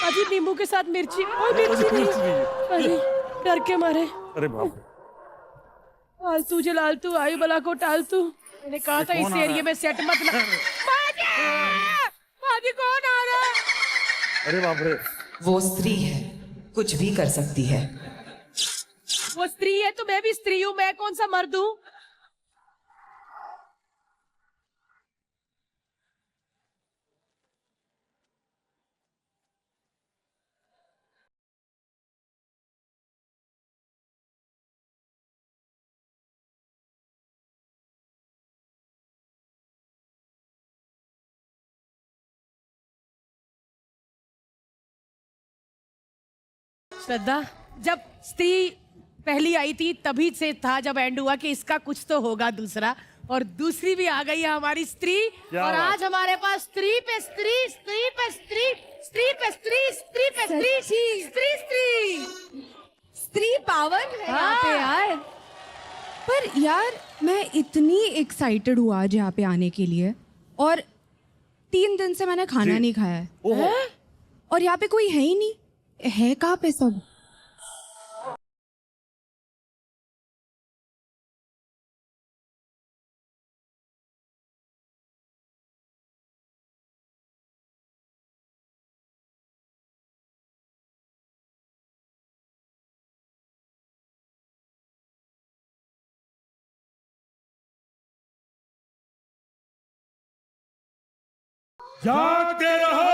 अजी नींबू के साथ मिर्ची, कोई मिर्ची नहीं। अरे डर के मारे। अरे बाप रे। आलतू जलालतू आयु बला को टालतू। मैंने कहा था इस एरिया में सेट मत लगा। बाजी कौन आ रहा है? अरे बाप रे। वो स्त्री है, कुछ भी कर सकती है। वो स्त्री है तो मैं भी स्त्री हूँ, मैं कौन सा मर्द हूँ? श्रद्धा, जब स्त्री पहली आई थी तभी से था, जब एंड हुआ कि इसका कुछ तो होगा दूसरा, और दूसरी भी आ गई है हमारी स्त्री। और आज हमारे पास स्त्री पे स्त्री, स्त्री पे स्त्री, स्त्री पे स्त्री, स्त्री पे स्त्री, स्त्री स्त्री स्त्री पावर है यहाँ पे यार। पर यार मैं इतनी एक्साइटेड हूँ आज यहाँ पे आने के लिए, और 3 दिन से मैंने खाना नहीं खाया है। और यहाँ पे कोई है ही नहीं। है कहाँ पे सब? जागते रहो,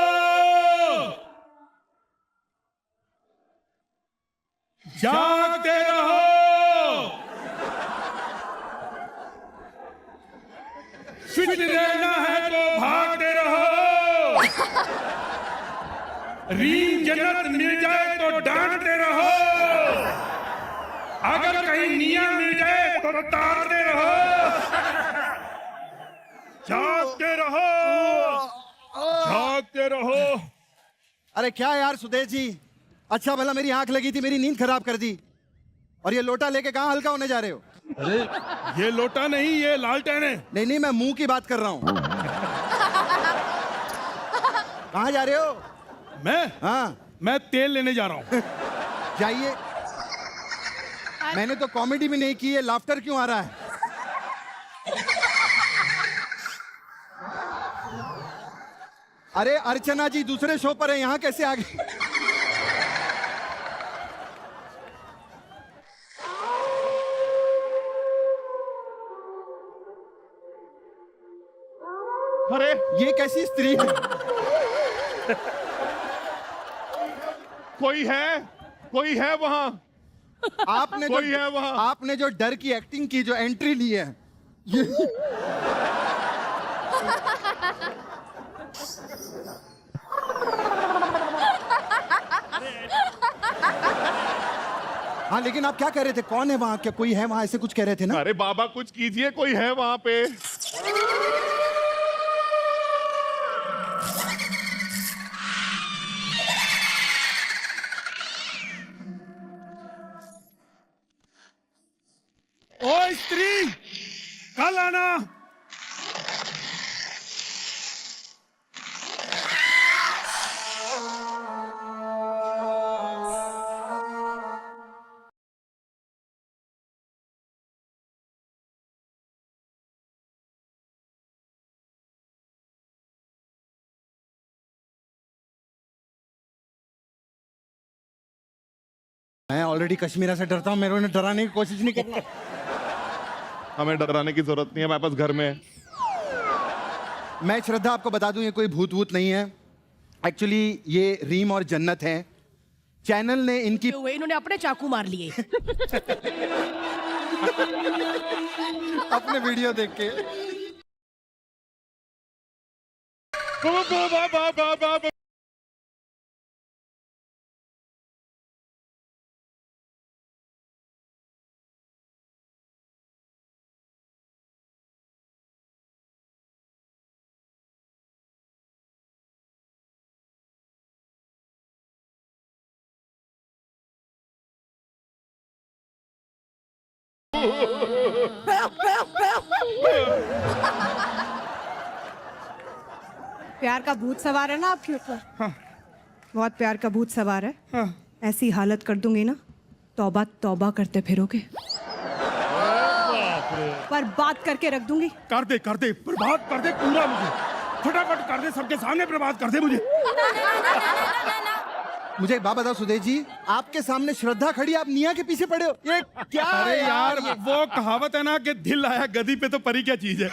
जागते रहो। फिट रहना है तो भागते रहो। रीम जन्नत मिल जाए तो डांटते रहो। अगर कहीं निया मिल जाए तो तारते रहो। जागते रहो, जागते रहो। अरे क्या यार सुदेश जी, अच्छा भला मेरी आंख लगी थी, मेरी नींद खराब कर दी, और ये लोटा लेके कहाँ हल्का होने जा रहे हो? अरे ये लोटा नहीं, ये लालटेन है। नहीं नहीं, मैं मुंह की बात कर रहा हूँ। कहाँ जा रहे हो? मैं मैं तेल लेने जा रहा हूँ। जाइए। मैंने तो कॉमेडी भी नहीं की है, लाफ्टर क्यों आ रहा है? अरे अर्चना जी दूसरे शो पर है, यहाँ कैसे आ गई? अरे ये कैसी स्त्री है? कोई है वहां। आपने कोई है वहां। आपने जो डर की एक्टिंग की, जो एंट्री ली है, ये हाँ, लेकिन आप क्या कह रहे थे? कौन है वहां? क्या कोई है वहां? ऐसे कुछ कह रहे थे ना? अरे बाबा कुछ कीजिए, कोई है वहां पे। ओ स्त्री, कल आना। मैं ऑलरेडी कश्मीरा से डरता हूँ, मेरे ने डराने की कोशिश नहीं करना। हमें डराने की जरूरत नहीं है, हमारे पास घर में है। मैं श्रद्धा आपको बता दूं, ये कोई भूत वूत नहीं है। एक्चुअली ये रीम और जन्नत है। चैनल ने इनकी हुए, इन्होंने अपने चाकू मार लिए। अपने वीडियो देख के बाबा प्यार का भूत सवार है ना आपके ऊपर। हाँ। बहुत प्यार का भूत सवार है। हाँ। ऐसी हालत कर दूंगी ना, तौबा तौबा करते फिरोगे। पर बात करके रख दूंगी। कर दे बर्बाद कर दे पूरा मुझे, फटाफट कर दे, सबके सामने बर्बाद कर दे मुझे। मुझे एक बात बताओ सुदेश जी, आपके सामने श्रद्धा खड़ी, आप निया के पीछे पड़े हो, ये क्या? अरे यार वो कहावत है ना कि दिल आया गदी पे तो परी क्या चीज है।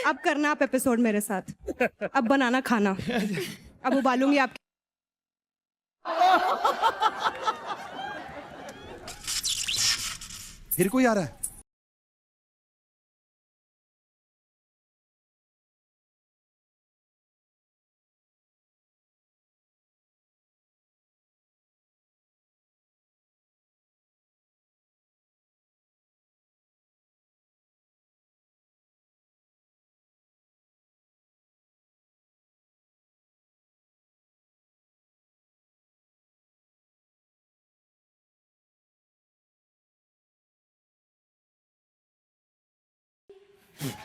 अब करना आप एपिसोड मेरे साथ। अब बनाना खाना, अब उबालूंगी आप। फिर कोई आ रहा है?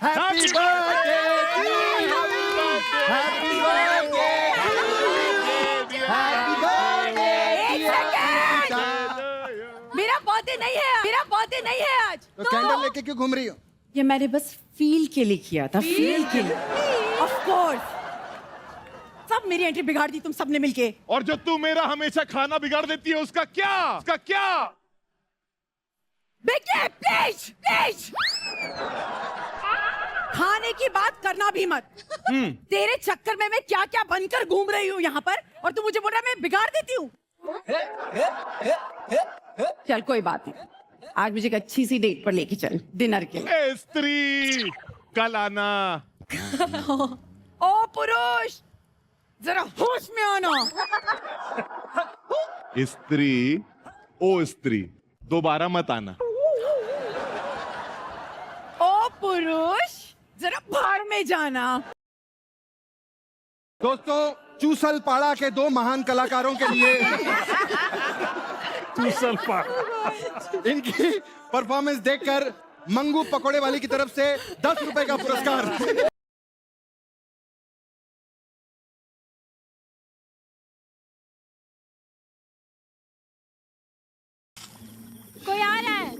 Happy birthday to you. Happy birthday. Happy birthday. मेरा बर्थडे नहीं है, मेरा बर्थडे नहीं है आज। तो कैंडल लेके क्यों घूम रही हो? ये मैंने बस फील के लिए किया था, फील के लिए। ऑफ कोर्स सब मेरी एंट्री बिगाड़ दी तुम सबने मिलके। और जो तू मेरा हमेशा खाना बिगाड़ देती है उसका क्या? उसका क्या? बेटे प्लीज प्लीज खाने की बात करना भी मत। तेरे चक्कर में मैं क्या क्या बनकर घूम रही हूँ यहाँ पर, और तू मुझे बोल रहा है मैं बिगाड़ देती हूँ। चल कोई बात नहीं, आज मुझे एक अच्छी सी डेट पर लेके चल डिनर के लिए। ए स्त्री, कल आना। ओ पुरुष, जरा होश में आना। स्त्री, ओ स्त्री, दोबारा मत आना। ओ पुरुष, जरा बाहर में जाना। दोस्तों, चूसल पाड़ा के दो महान कलाकारों के लिए चूसल पाड़ा इनकी परफॉर्मेंस देखकर मंगू पकोड़े वाली की तरफ से 10 रुपए का पुरस्कार। कोई आ रहा है?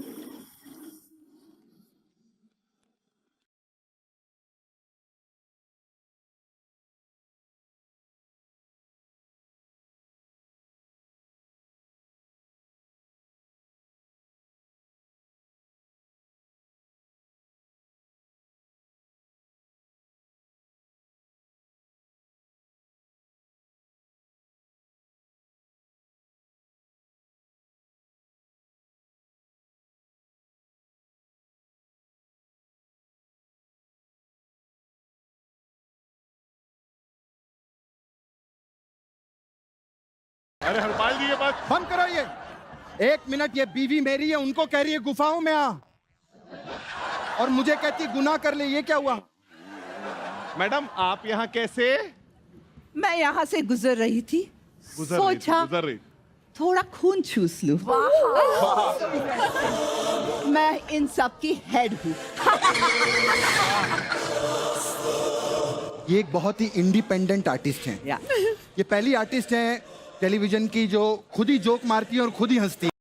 अरे हरपाल जी ये बात बंद करो ये। 1 मिनट, ये बीवी मेरी है, उनको कह रही है गुफाओं में आ, और मुझे कहती गुनाह कर ले। ये क्या हुआ? मैडम आप यहाँ कैसे? मैं यहाँ से गुजर रही थी, सोचा गुजर रही। थोड़ा खून चूस लूं। मैं इन सब की हेड हूँ। ये एक बहुत ही इंडिपेंडेंट आर्टिस्ट हैं। ये पहली आर्टिस्ट हैं टेलीविजन की जो खुद ही जोक मारती है और खुद ही हंसती है।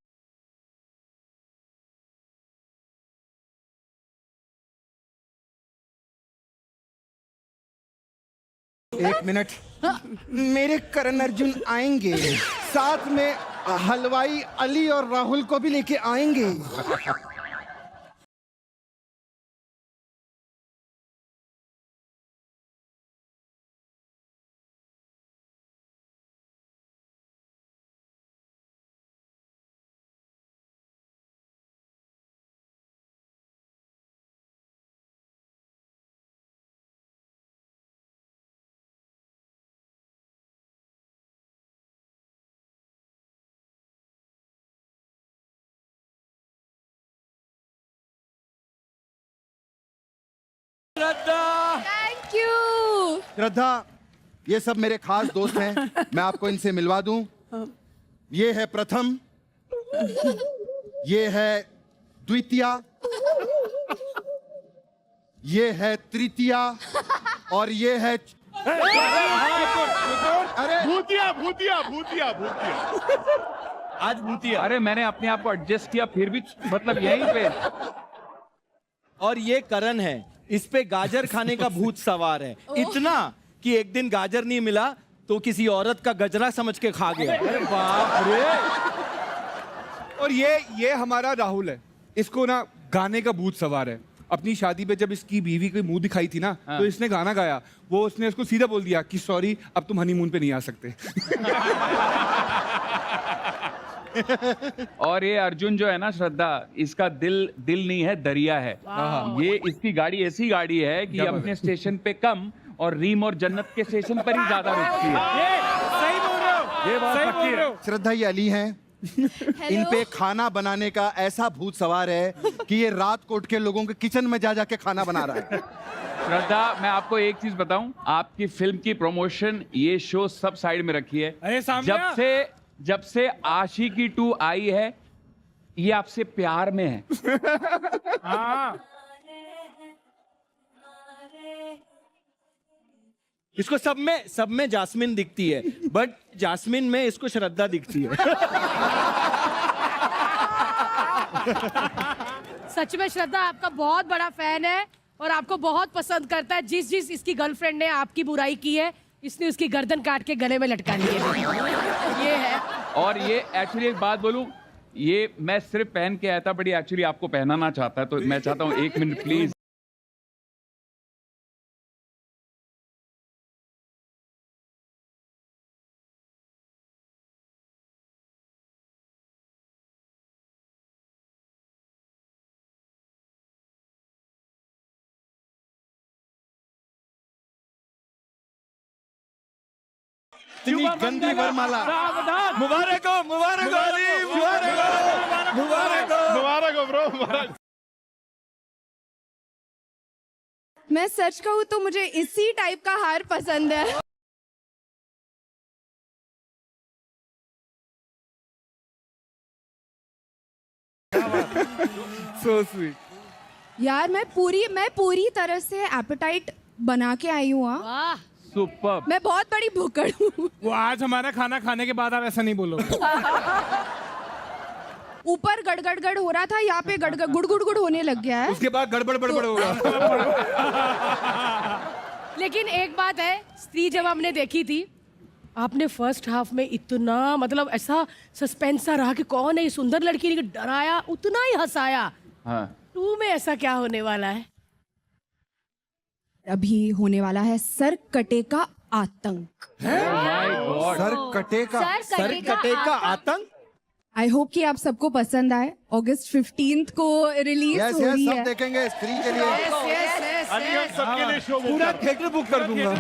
एक मिनट, मेरे करण अर्जुन आएंगे, साथ में हलवाई अली और राहुल को भी लेके आएंगे। Thank you. श्रद्धा, ये सब मेरे खास दोस्त हैं, मैं आपको इनसे मिलवा दूं। ये है प्रथम, ये है द्वितीया, ये है तृतीया और ये है अरे भूतिया भूतिया भूतिया भूतिया आज भूतिया। अरे मैंने अपने आप को एडजस्ट किया फिर भी मतलब यहीं पे। और ये करण है, इस पे गाजर खाने का भूत सवार है, इतना कि एक दिन गाजर नहीं मिला तो किसी औरत का गजरा समझ के खा गया। अरे बाप रे। और ये हमारा राहुल है, इसको ना गाने का भूत सवार है। अपनी शादी पे जब इसकी बीवी की मुंह दिखाई थी ना, तो इसने गाना गाया, वो उसने उसको सीधा बोल दिया कि सॉरी अब तुम हनीमून पे नहीं आ सकते। और ये अर्जुन जो है ना श्रद्धा, इसका दिल नहीं है, दरिया है। ये इसकी गाड़ी ऐसी गाड़ी है कि अपने स्टेशन पे कम और रीम और जन्नत के स्टेशन पर ही ज्यादा रुकती है। सही बोल रहे हो, ये बात पक्की है। श्रद्धा ये अली हैं। इन पे खाना बनाने का ऐसा भूत सवार है कि ये रात कोट के लोगों के किचन में जा जाके खाना बना रहा है। श्रद्धा, मैं आपको एक चीज बताऊं, आपकी फिल्म की प्रमोशन ये शो सब साइड में रखी है। अरे सामने जब से आशिकी 2 आई है, ये आपसे प्यार में है। इसको सब में जास्मिन दिखती है, बट जास्मिन में इसको श्रद्धा दिखती है। सच में श्रद्धा आपका बहुत बड़ा फैन है और आपको बहुत पसंद करता है। जिस इसकी गर्लफ्रेंड ने आपकी बुराई की है, इसने उसकी गर्दन काट के गले में लटका ली है। ये है। और ये एक्चुअली एक बात बोलूं, ये मैं सिर्फ पहन के आया था, बट ये एक्चुअली आपको पहनाना चाहता है, तो मैं चाहता हूं 1 मिनट प्लीज। इतनी गंदी वरमाला। मुबारक हो, मुबारक हो अली, मुबारक हो, मुबारक हो, मुबारक हो ब्रो, मुबारक। मैं सच कहूँ तो मुझे इसी टाइप का हार पसंद है। So sweet. यार मैं पूरी तरह से एपेटाइट बना के आई हूँ। वाह, सुपर। मैं बहुत बड़ी भुक्कड़ हूँ। वो आज हमारा खाना खाने के बाद आप ऐसा नहीं बोलो। ऊपर गड़गड़ हो रहा था, यहाँ पे गुड़ होने लग गया है। उसके बाद गड़बड़ बड़बड़ होगा। लेकिन एक बात है, स्त्री जब हमने देखी थी, आपने फर्स्ट हाफ में इतना मतलब ऐसा सस्पेंस सा रहा कि कौन है ये सुंदर लड़की, लेकिन डराया, उतना ही हंसाया। हाँ। 2 में ऐसा क्या होने वाला है? अभी होने वाला है सर कटे का आतंक। सर कटे का आतंक। आई होप कि आप सबको पसंद आए। अगस्त 15 को रिलीज यस हो रही सब है। देखेंगे स्त्री के लिए। अली हम सबके लिए शो पूरा थिएटर बुक कर दूंगा।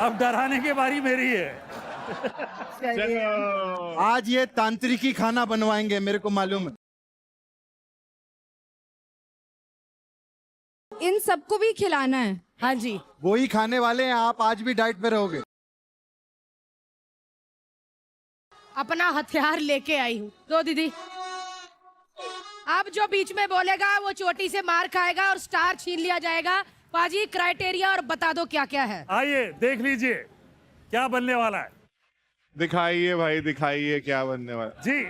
अब डराने की बारी मेरी है। आज ये तांत्रिकी खाना बनवाएंगे, मेरे को मालूम है। इन सबको भी खिलाना है। हाँ जी, वही खाने वाले हैं, आप आज भी डाइट पे रहोगे। अपना हथियार लेके आई हूँ। दो दीदी, अब जो बीच में बोलेगा वो चोटी से मार खाएगा और स्टार छीन लिया जाएगा। पाजी, क्राइटेरिया और बता दो क्या क्या है। आइए देख लीजिए क्या बनने वाला है। दिखाइए भाई, दिखाइए क्या बनने वाला। जी,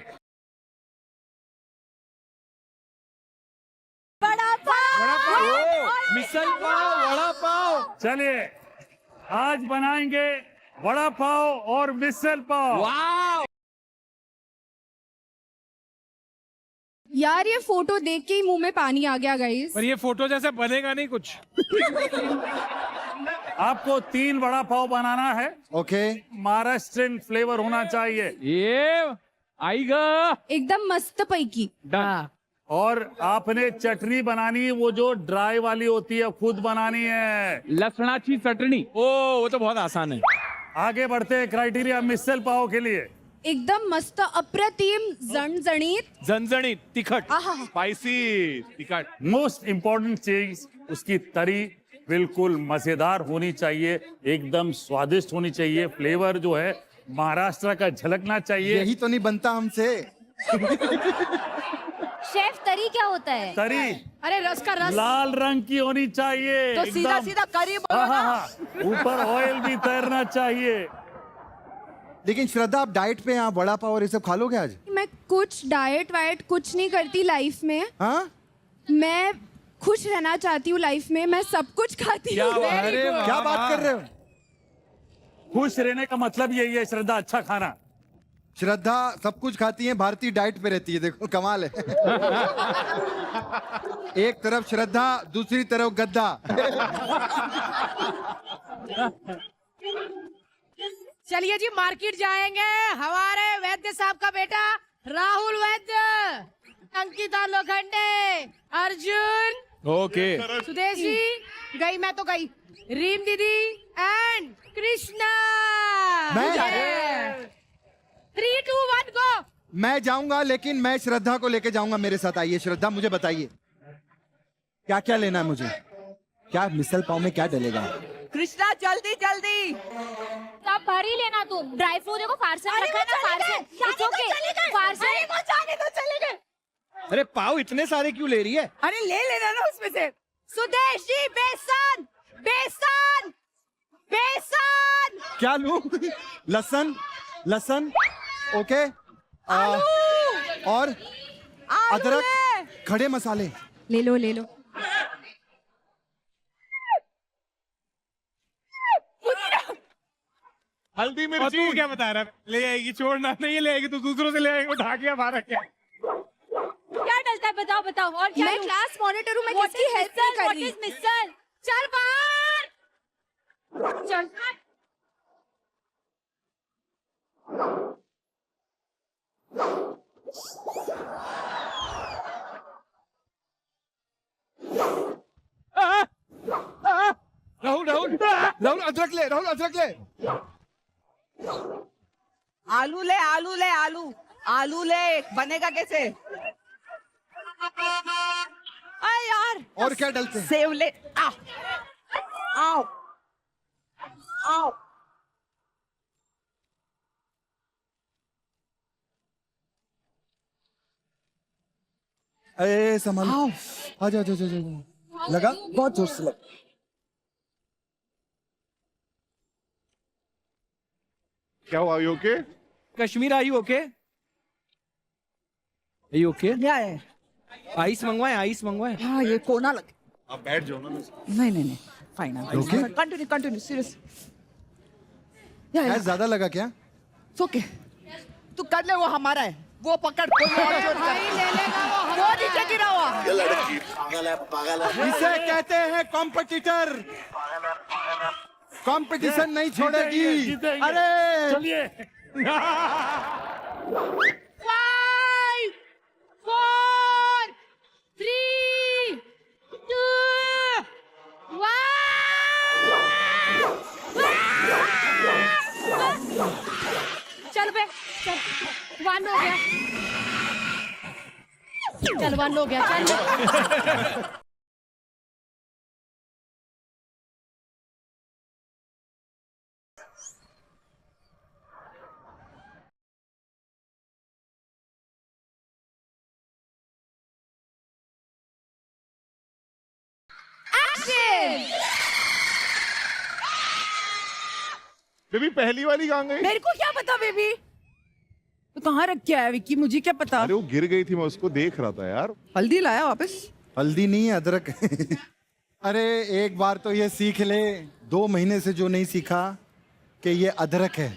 बड़ा पाव, मिसल पाव, वड़ा पाव। चलिए आज बनाएंगे वड़ा पाव और मिसल पाव। यार ये फोटो देख के ही मुंह में पानी आ गया गाइस। पर ये फोटो जैसे बनेगा नहीं कुछ। आपको 3 वड़ा पाव बनाना है। ओके। महाराष्ट्रियन फ्लेवर होना चाहिए। ये आएगा एकदम मस्त पैकी। डन। और आपने चटनी बनानी, वो जो ड्राई वाली होती है, खुद बनानी है। लसणाची चटनी। ओ वो तो बहुत आसान है। आगे बढ़ते हैं क्राइटेरिया मिसल पाव के लिए। एकदम मस्त अप्रतिम जणजणीत झणझणीत तिखट, स्पाइसी तिखट। मोस्ट इम्पोर्टेंट चीज उसकी तरी बिल्कुल मजेदार होनी चाहिए, एकदम स्वादिष्ट होनी चाहिए। फ्लेवर जो है महाराष्ट्र का झलकना चाहिए। यही तो नहीं बनता हमसे। शेफ तरी क्या होता है? तरी अरे रस का रस। लाल रंग की होनी चाहिए। तो सीधा एकदम। सीधा करी बोलो हाँ, ना। हाँ, हाँ। ऊपर ऑयल भी तैरना चाहिए। लेकिन श्रद्धा आप डाइट पे हैं, आप वड़ा पाव और ये सब खा लोगे आज? मैं कुछ डाइट वाइट कुछ नहीं करती लाइफ में। हाँ, मैं खुश रहना चाहती हूँ लाइफ में, मैं सब कुछ खाती हूँ। क्या बात कर रहे हो? खुश रहने का मतलब यही है श्रद्धा, अच्छा खाना। श्रद्धा सब कुछ खाती है, भारतीय डाइट पे रहती है। देखो कमाल है। एक तरफ श्रद्धा, दूसरी तरफ गद्दा। चलिए जी मार्केट जाएंगे। हमारे वैद्य साहब का बेटा राहुल वैद्य, अंकिता लोखंडे, अर्जुन, ओके, सुदेशी, गई मैं तो गई, रीम दीदी एंड कृष्णा। मैं? 3, 2, 1 गो। मैं जाऊंगा, लेकिन मैं श्रद्धा को लेके जाऊंगा मेरे साथ। आइए श्रद्धा, मुझे बताइए क्या क्या लेना है मुझे। क्या मिसल पाव में क्या डलेगा? कृष्णा जल्दी जल्दी। आप भर ही लेना तुम। ड्राई फ्रूट देखो पार्सल रखा है ना, पार्सल। पार्सल अरे पाव इतने सारे क्यों ले रही है? अरे ले लेना ना उसमें से। सुदेशी बेसन, बेसन, बेसन। क्या लूं? लहसन, लहसन, ओके। और अदरक, खड़े मसाले। ले लो ले लो। हल्दी मिर्ची। तू क्या बता रहा है? ले आएगी, छोड़ना नहीं ले आएगी तो दूसरों से ले आएगी। उठा के बाहर क्या क्या डलता है बताओ बताओ। और क्या मैं क्लास मॉनिटर हूँ, मैं किसकी हेल्प नहीं कर रही। मिसल चल बाहर चल। राहुल राहुल राहुल अदरक ले, राहुल अदरक ले। आलू ले, आलू ले, आलू आलू ले। बनेगा कैसे? अरे यार। और क्या डलते हैं? सेव ले। आओ आओ आओ। अरे संभाल। आ जाओ, जाओ, जाओ, जाओ। लगा? बहुत जोर से लगा। क्या हुआ? You okay? Kashmir I okay? You okay? क्या है? आइस मंगवाए, आइस मंगवाए। हाँ ये कोना लग। आप बैठ जाओ ना। नहीं नहीं नहीं, फाइन। Continue continue, serious. ज्यादा लगा क्या? ओके, तू कर ले, वो हमारा है। वो पकड़, कोई और चोट कर। ले लेगा वो नीचे गिरा हुआ। इसे कहते हैं कॉम्पिटिटर। कंपटीशन नहीं छोड़ेगी। जीतेंगे। अरे चलिए। 5, 4, 3, 2, 1। चल बे, चल 1 हो गया। चल 1 हो गया, चल। बेबी पहली वाली कहाँ गई? मेरे को क्या पता बेबी, तो कहाँ रख के आया विक्की? मुझे क्या पता। अरे वो गिर गई थी, मैं उसको देख रहा था यार। हल्दी लाया वापस? हल्दी नहीं है, अदरक। अरे एक बार तो ये सीख ले, 2 महीने से जो नहीं सीखा कि ये अदरक है।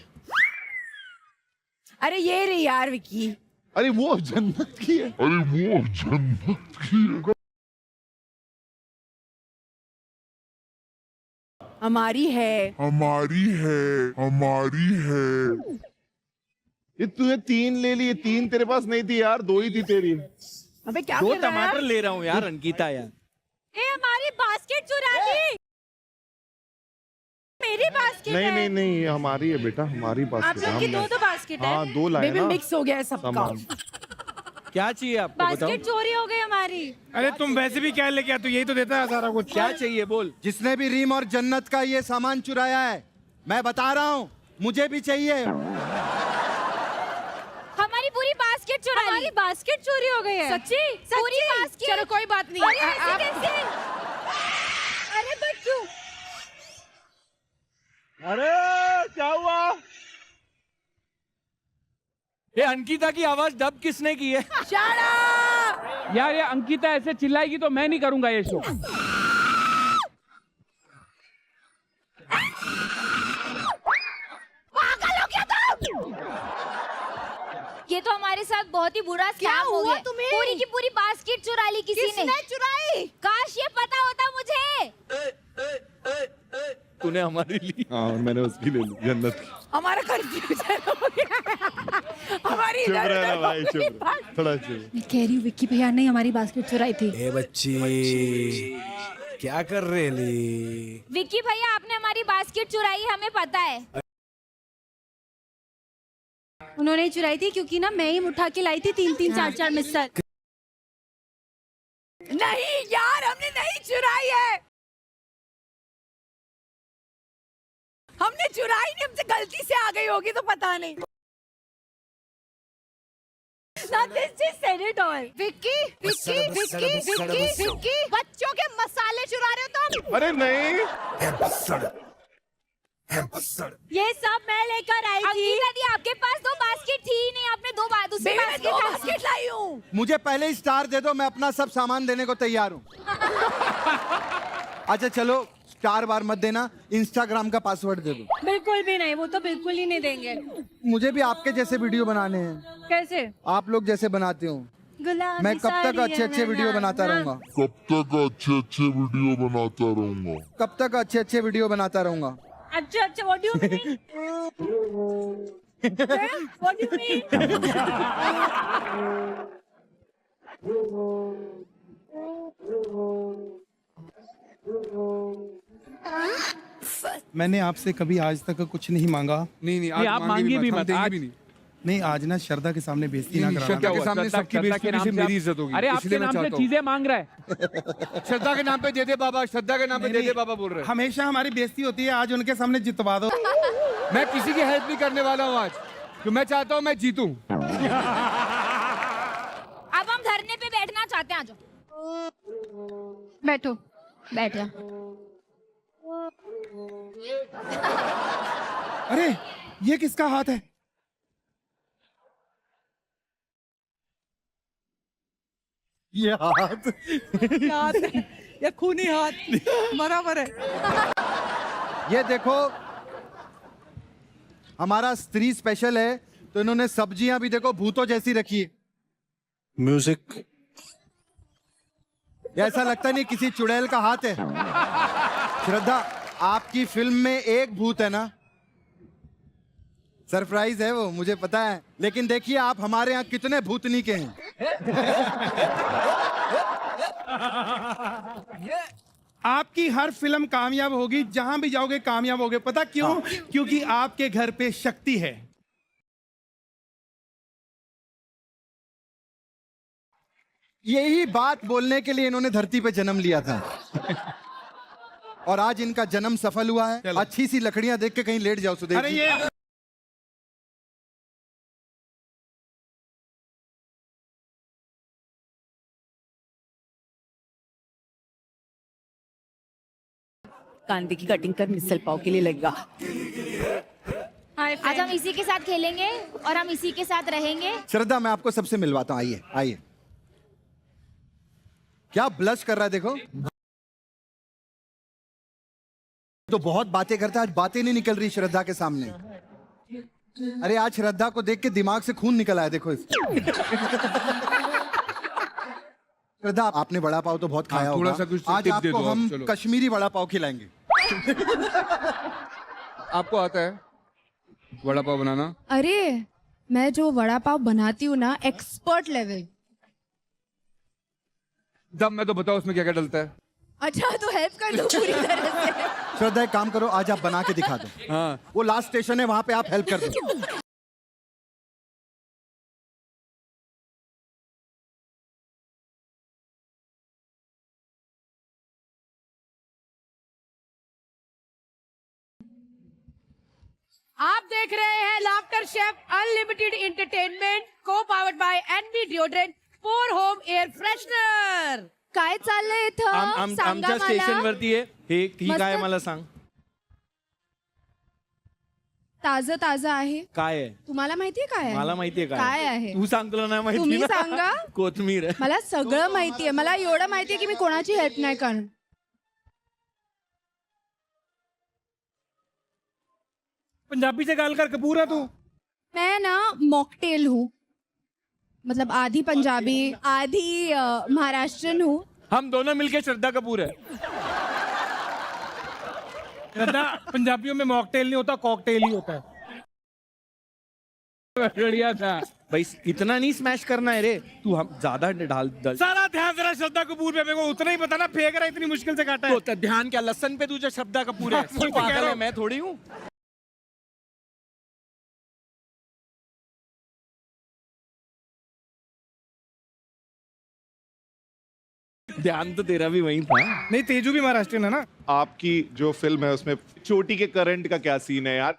अरे ये रही यार विक्की। अरे वो जन्नत की है। अरे वो जन्नत की है। हमारी है, हमारी है, हमारी है। ये तूने 3 ले ली, 3 तेरे पास नहीं थी यार, 2 ही थी तेरी। अबे क्या 2 कर रहा है टमाटर यार? ले रहा हूँ यार अंकिता यार। ए हमारी बास्केट चुरा ली। मेरी बास्केट नहीं है। नहीं नहीं, हमारी है बेटा, हमारी आप बास्केट लोग की 2 बास्केट है। हाँ 2 लाए बेबी ना मिक्स हो गया है सबका। सामान। क्या चाहिए आपको बताओ? बास्केट चोरी हो गई हमारी। अरे तुम वैसे भी क्या लेके आते हो? यही तो देता है सारा कुछ। क्या चाहिए बोल। जिसने भी रीम और जन्नत का ये सामान चुराया है, मैं बता रहा हूँ मुझे भी चाहिए। हमारी पूरी बास्केट चुरा ली। हमारी बास्केट चोरी हो गई है। सच्ची? पूरी बास्केट। चलो कोई बात नहीं। अरे ऐसे कैसे? अरे बच्चू। अरे क्या हुआ? ये अंकिता की आवाज डब किसने की है? यार ये अंकिता ऐसे चिल्लाएगी तो मैं नहीं करूंगा ये शो। ये तो हमारे साथ बहुत ही बुरा स्कैम हो गया। तुम्हें पूरी की पूरी बास्केट चुरा ली किसी ने। किसने चुराई? काश ये पता होता मुझे। तूने हमारी ली। हाँ और मैंने उसकी ले ली, जन्नत की। हमारा कंफ्यूजन हो गया। हमारी चुप इधर रहना उधर भाई, हो गई चुप बात। रह, थोड़ा चुप। मैं कह रही हूँ विक्की भैया ने हमारी बास्केट चुराई थी। ए बच्ची क्या कर रहे ली? विक्की भैया आपने हमारी बास्केट चुराई, हमें पता है। उन्होंने चुराई थी क्योंकि ना मैं ही उठा के लाई थी 3-3 4-4 मिक्सर। नहीं यार, हमने नहीं चुराई है। हमने चुराई नहीं, हमसे गलती से आ गई होगी तो पता नहीं। विक्की, बच्चों के मसाले चुरा रहे हो तुम। अरे नहीं, ये सब मैं लेकर आई थी। अंकिता दी आपके पास 2 बास्केट थी ही नहीं, आपने 2 दूसरी बास्केट लाई हूँ। मुझे पहले ही स्टार दे दो, मैं अपना सब सामान देने को तैयार हूँ। अच्छा चलो, स्टार बार मत देना, इंस्टाग्राम का पासवर्ड दे दो। बिल्कुल भी नहीं, वो तो बिल्कुल ही नहीं देंगे। मुझे भी आपके जैसे वीडियो बनाने हैं। कैसे? आप लोग जैसे बनाते हो। गुलाबी मैं कब तक अच्छे अच्छे वीडियो बनाता रहूंगा? कब तक अच्छे अच्छे वीडियो बनाता रहूंगा? कब तक अच्छे अच्छे वीडियो बनाता रहूंगा? अच्छा, what do you mean? What do you mean? मैंने आपसे कभी आज तक कुछ नहीं मांगा। नहीं ये आप मांगी भी मत। आज नहीं, आज ना श्रद्धा के सामने बेइज्जती ना कराना। श्रद्धा के सामने सबकी बेइज्जती से मेरी इज्जत होगी। अरे आपके नाम से चीजें मांग रहा है। श्रद्धा के नाम पे दे दे बाबा, श्रद्धा के नाम पे दे दे बाबा बोल रहे हैं। हमेशा हमारी बेइज्जती होती है, आज उनके सामने जितवा दो। मैं किसी की हेल्प नहीं करने वाला हूँ आज, तो मैं चाहता हूँ मैं जीतूं। अब हम धरने पे बैठना चाहते हैं, आ जाओ। बैठो, बैठ जा। अरे ये किसका हाथ है? ये हाथ ये खूनी हाथ बराबर है। ये देखो, हमारा स्त्री स्पेशल है, तो इन्होंने सब्जियां भी देखो भूतों जैसी रखी है। म्यूजिक। ऐसा लगता नहीं किसी चुड़ैल का हाथ है। श्रद्धा, आपकी फिल्म में एक भूत है ना? सरप्राइज है वो, मुझे पता है, लेकिन देखिए आप हमारे यहाँ कितने भूतनी के हैं। आपकी हर फिल्म कामयाब होगी, जहां भी जाओगे कामयाब होगे। पता क्यों? क्योंकि आपके घर पे शक्ति है। यही बात बोलने के लिए इन्होंने धरती पे जन्म लिया था। और आज इनका जन्म सफल हुआ है। अच्छी सी लकड़ियां देख के कहीं लेट जाओ सुदेव अरे जी। ये कांदे की कटिंग कर मिसल पाव के लिए लगेगा। आज हम इसी के साथ खेलेंगे और हम इसी के साथ रहेंगे। श्रद्धा, मैं आपको सबसे मिलवाता हूँ, आइए आइए। क्या ब्लश कर रहा है देखो। तो बहुत बातें करता है, आज बातें नहीं निकल रही श्रद्धा के सामने। अरे आज श्रद्धा को देख के दिमाग से खून निकल आया, देखो श्रद्धा, आपने वड़ा पाव तो बहुत खाया थोड़ा होगा। सा कुछ आज टिप दे आपको दो आप, हम चलो। कश्मीरी वड़ा पाव खिलाएंगे। आपको आता है वड़ा पाव बनाना? अरे मैं जो वड़ा पाव बनाती हूँ ना, एक्सपर्ट लेवल। दम में तो बताओ उसमें क्या क्या डलता है? अच्छा तो हेल्प कर दो पूरी तरह से। श्रद्धा, एक काम करो, आज आप बना के दिखा दो। हाँ, वो लास्ट स्टेशन है, वहां पे आप हेल्प कर दो। आप मास्टर शेफ अनलिमिटेड एंटरटेनमेंट को powered by NB deodorant for home air freshener. काय चाललंय इथं सांगा आमच्या मला. स्टेशन वरती आहे हे ही काय मस्त. मला सांग ताजं ताजं आहे. काय आहे तुम्हाला माहितीये काय आहे? मला माहितीये काय आहे? तू सांग तुला नाही माहिती तुम्ही ना? सांगा. कोथमीर आहे. मला सगळं माहितीये. मला एवढं माहितीये की मी कोणाची हेल्प नाही करणार. पंजाबी से गाल कर कपूर है तू. मैं ना मॉकटेल हूँ. मतलब आधी पंजाबी आधी महाराष्ट्रन हूँ. हम दोनों मिलके श्रद्धा कपूर है. श्रद्धा पंजाबियों में मॉकटेल नहीं होता, कॉकटेल ही होता है. बढ़िया था. भाई इतना नहीं स्मैश करना है रे तू. हम ज्यादा डाल सारा ध्यान जरा श्रद्धा कपूर पे. मेरे को उतना ही पता ना, फेंक रहा है, इतनी मुश्किल से काटा है. तो ध्यान क्या लसन पे तुझे श्रद्धा कपूर है. वही तो कह पागल रहा है, हूँ. मैं थोड़ी हूँ. ध्यान तो तेरा भी वही था. नहीं, तेजू भी महाराष्ट्रियन है ना. आपकी जो फिल्म है उसमें चोटी के करंट का क्या सीन है यार?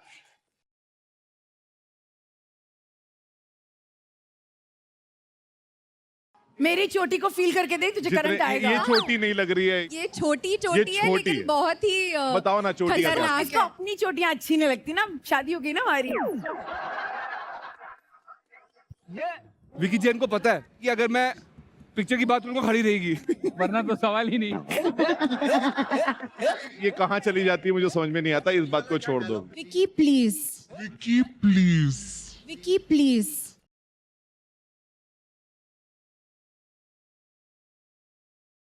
मेरी चोटी को फील करके देख तुझे करंट आएगा. ये छोटी नहीं लग रही है. ये छोटी चोटी है छोटी लेकिन है. बहुत ही बताओ ना चोटी का क्या? खतरनाक इसको है. अपनी चोटियां अच्छी नहीं लगती ना. शादी हो गई ना हमारी. विकी जैन को पता है कि अगर मैं पिक्चर की बात उनको खड़ी रहेगी. वरना तो सवाल ही नहीं. ये कहाँ चली जाती है मुझे समझ में नहीं आता. इस बात को छोड़ दो. Vicky please. Vicky please. Vicky please.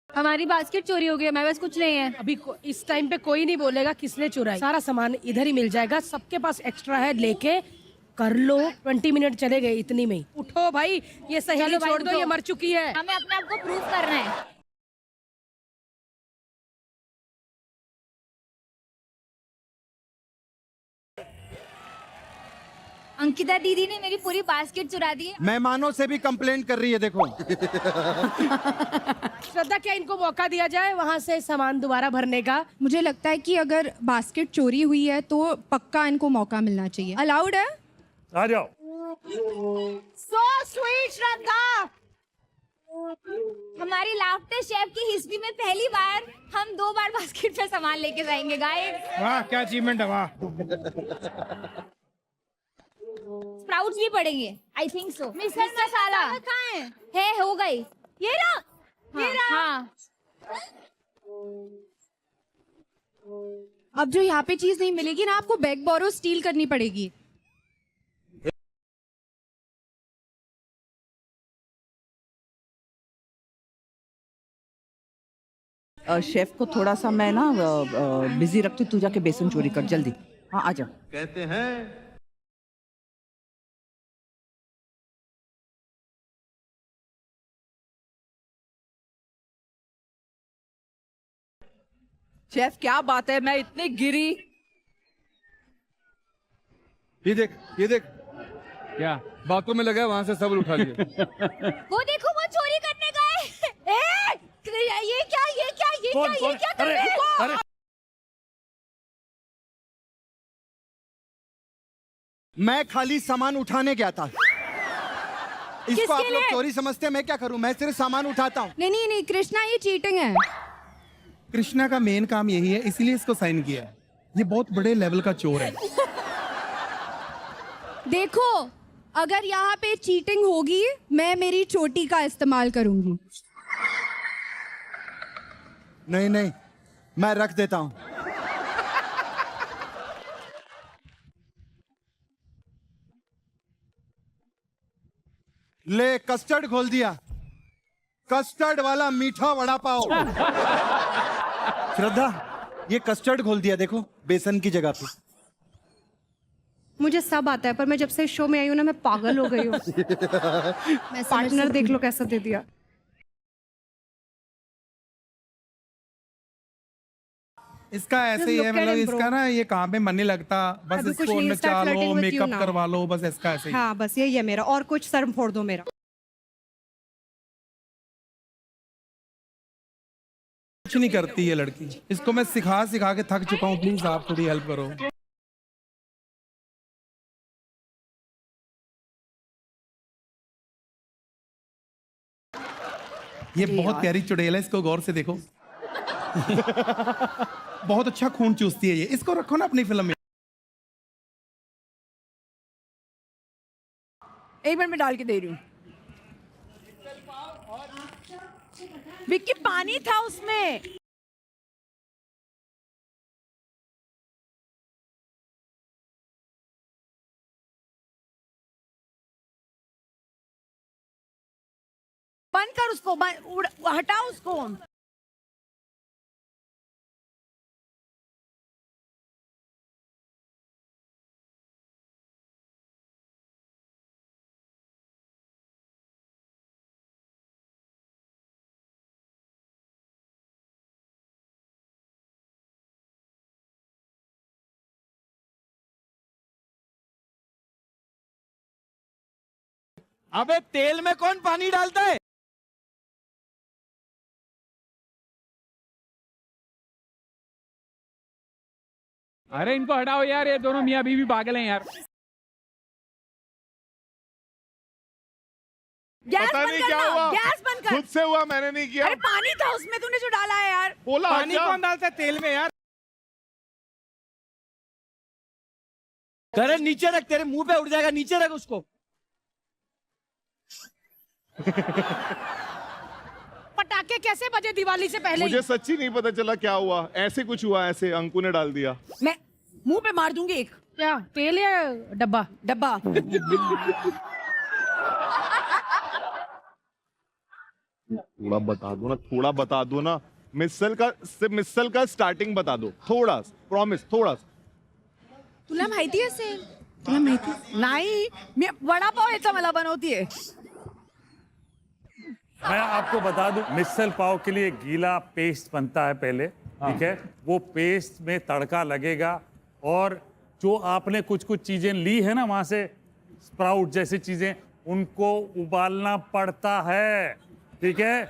हमारी बास्केट चोरी हो गई. हमारे पास कुछ नहीं है. अभी इस टाइम पे कोई नहीं बोलेगा किसने चुराई. सारा सामान इधर ही मिल जाएगा. सबके पास एक्स्ट्रा है. लेके कर लो. 20 मिनट चले गए इतनी में ही. उठो भाई, ये सहेली चलो भाई, छोड़ दो. उठो. ये मर चुकी है. हमें अपने आप को प्रूव करना है. अंकिता दीदी ने मेरी पूरी बास्केट चुरा दी है. मेहमानों से भी कंप्लेंट कर रही है देखो. श्रद्धा, क्या इनको मौका दिया जाए वहां से सामान दोबारा भरने का? मुझे लगता है कि अगर बास्केट चोरी हुई है तो पक्का इनको मौका मिलना चाहिए. अलाउड है. आ जाओ. सो स्वीट श्रद्धा. हमारी लाफ्टर शेफ की हिस्ट्री में पहली बार हम 2 बार बास्केट पे सामान लेके जाएंगे गाइस. वाह क्या अचीवमेंट है. वाह. स्प्राउट्स भी पड़ेंगे. I think so. मिक्सर मसाला कहाँ है? हो गई. ये रहा. ये रहा. हाँ. अब जो यहाँ पे चीज नहीं मिलेगी ना, आपको बैग बोरो स्टील करनी पड़ेगी. शेफ को थोड़ा सा मैं ना बिजी रखती हूँ. तू जाके बेसन चोरी कर जल्दी. हाँ आ जा. कहते हैं शेफ क्या बात है, मैं इतनी गिरी. ये देख, ये देख. क्या बातों में लगा है, वहां से सब उठा लिए. वो देखो वो चोरी करने गए. ये क्या कर रहे हो? अरे मैं खाली सामान उठाने गया था. इसको आप लोग चोरी समझते हैं. मैं क्या करूं? मैं सिर्फ सामान उठाता हूं. नहीं नहीं नहीं कृष्णा, ये चीटिंग है. कृष्णा का मेन काम यही है, इसीलिए इसको साइन किया है. ये बहुत बड़े लेवल का चोर है. देखो, अगर यहाँ पे चीटिंग होगी मैं मेरी चोटी का इस्तेमाल करूंगी. नहीं नहीं, मैं रख देता हूं. ले, कस्टर्ड खोल दिया. कस्टर्ड वाला मीठा वड़ा पाव. श्रद्धा, ये कस्टर्ड खोल दिया देखो, बेसन की जगह पे. मुझे सब आता है, पर मैं जब से शो में आई हूँ ना, मैं पागल हो गई हूँ. पार्टनर देख लो कैसा दे दिया. इसका ऐसे ही है, मतलब इसका ना ये काम में मन नहीं लगता. बस अभी कुछ इसको नहीं, start नचा लो, flirting with you makeup now. करवा लो, बस इसका ऐसे ही. हाँ बस यही है मेरा. और कुछ सर फोड़ दो मेरा. कुछ नहीं करती ये लड़की. इसको मैं सिखा सिखा के थक चुका हूँ. प्लीज आप थोड़ी हेल्प करो. ये बहुत प्यारी चुड़ैल है, इसको गौर से देखो। बहुत अच्छा खून चूसती है ये, इसको रखो ना अपनी फिल्म में। एक मिनट में डाल के दे रही हूँ। विक्की पानी था उसमें। बंद कर उसको, हटाओ उसको। अबे तेल में कौन पानी डालता है? अरे इनको हटाओ यार, ये दोनों मियाँ बीवी पागल हैं यार। गैस पता बंद नहीं करना, क्या हुआ, गैस बंद कर। खुद से हुआ, मैंने नहीं किया। अरे पानी था उसमें, तूने जो डाला है यार। बोला पानी क्या? कौन डालता है तेल में यार? करण नीचे रख, तेरे मुंह पे उड़ जाएगा, नीचे रख उसको। पटाखे कैसे बजे दिवाली से पहले ही? मुझे सच्ची नहीं पता चला क्या हुआ, ऐसे कुछ हुआ, ऐसे अंकु ने डाल दिया। मैं मुंह पे मार दूंगी एक। क्या तेल या डब्बा? डब्बा। थोड़ा बता दो ना, थोड़ा बता दो ना। मिसल का स्टार्टिंग बता दो थोड़ा, प्रॉमिस थोड़ा। तुला माहिती असेल, तुला माहिती नाही, मी वडापाव याचा मला बनवती है। मैं आपको बता दूं, मिसल पाव के लिए गीला पेस्ट बनता है पहले, ठीक है? वो पेस्ट में तड़का लगेगा, और जो आपने कुछ कुछ चीजें ली है ना वहां से, स्प्राउट जैसी चीजें, उनको उबालना पड़ता है, ठीक है?